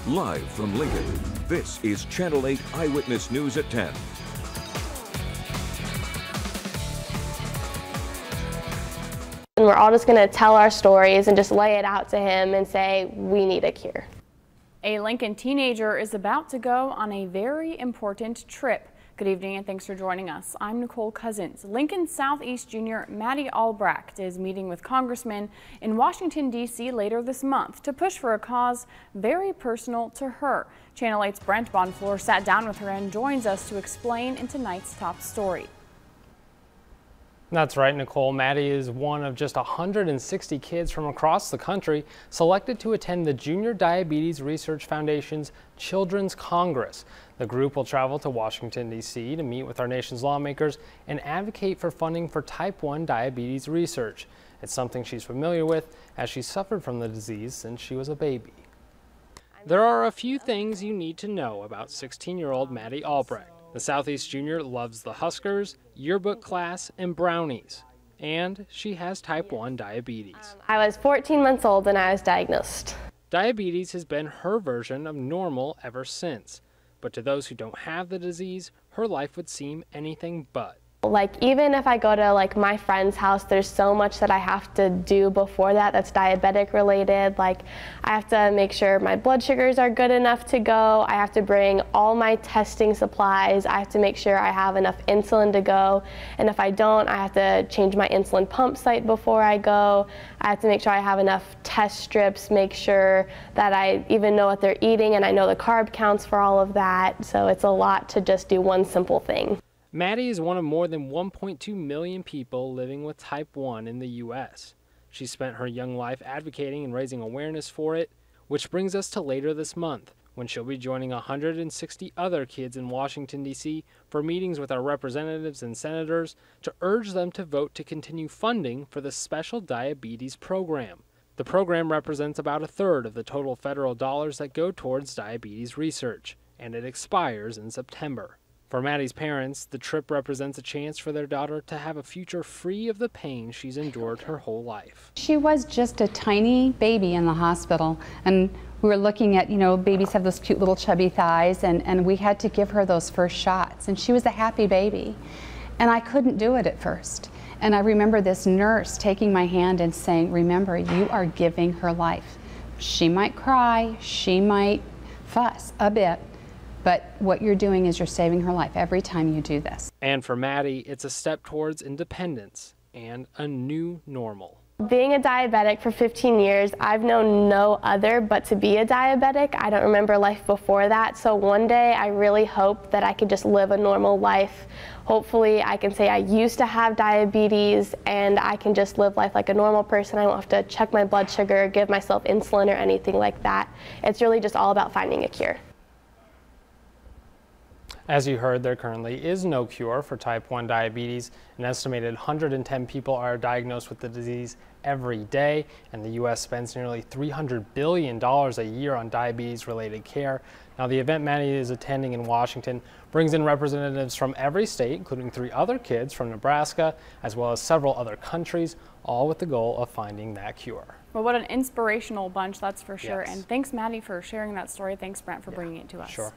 Live from Lincoln, this is Channel 8 Eyewitness News at 10. And we're all just going to tell our stories and just lay it out to him and say, we need a cure. A Lincoln teenager is about to go on a very important trip. Good evening and thanks for joining us. I'm Nicole Cousins. Lincoln Southeast junior Maddie Albrecht is meeting with congressmen in Washington, D.C. later this month to push for a cause very personal to her. Channel 8's Brent Bonfleur sat down with her and joins us to explain in tonight's top story. That's right, Nicole. Maddie is one of just 160 kids from across the country selected to attend the Junior Diabetes Research Foundation's Children's Congress. The group will travel to Washington, D.C. to meet with our nation's lawmakers and advocate for funding for type 1 diabetes research. It's something she's familiar with as she suffered from the disease since she was a baby. There are a few things you need to know about 16-year-old Maddie Albrecht. The Southeast Junior loves the Huskers, yearbook class, and brownies. And she has type 1 diabetes. I was 14 months old when I was diagnosed. Diabetes has been her version of normal ever since. But to those who don't have the disease, her life would seem anything but. Like, even if I go to my friend's house, there's so much that I have to do before that's diabetic related. Like, I have to make sure my blood sugars are good enough to go. I have to bring all my testing supplies. I have to make sure I have enough insulin to go. And if I don't, I have to change my insulin pump site before I go. I have to make sure I have enough test strips, make sure that I even know what they're eating and I know the carb counts for all of that. So it's a lot to just do one simple thing. Maddie is one of more than 1.2 million people living with type 1 in the U.S. She spent her young life advocating and raising awareness for it, which brings us to later this month, when she'll be joining 160 other kids in Washington, D.C. for meetings with our representatives and senators to urge them to vote to continue funding for the Special Diabetes Program. The program represents about 1/3 of the total federal dollars that go towards diabetes research, and it expires in September. For Maddie's parents, the trip represents a chance for their daughter to have a future free of the pain she's endured her whole life. She was just a tiny baby in the hospital, and we were looking at, babies have those cute little chubby thighs, and we had to give her those first shots, and she was a happy baby. And I couldn't do it at first. And I remember this nurse taking my hand and saying, remember, you are giving her life. She might cry, she might fuss a bit, but what you're doing is you're saving her life every time you do this. And for Maddie, it's a step towards independence and a new normal. Being a diabetic for 15 years, I've known no other but to be a diabetic. I don't remember life before that, so one day I really hope that I could just live a normal life. Hopefully I can say I used to have diabetes and I can just live life like a normal person. I won't have to check my blood sugar, give myself insulin or anything like that. It's really just all about finding a cure. As you heard, there currently is no cure for type 1 diabetes. An estimated 110 people are diagnosed with the disease every day, and the U.S. spends nearly $300 billion a year on diabetes-related care. Now, the event Maddie is attending in Washington brings in representatives from every state, including 3 other kids from Nebraska, as well as several other countries, all with the goal of finding that cure. Well, what an inspirational bunch, that's for sure. Yes. And thanks, Maddie, for sharing that story. Thanks, Brent, for bringing it to us. Sure.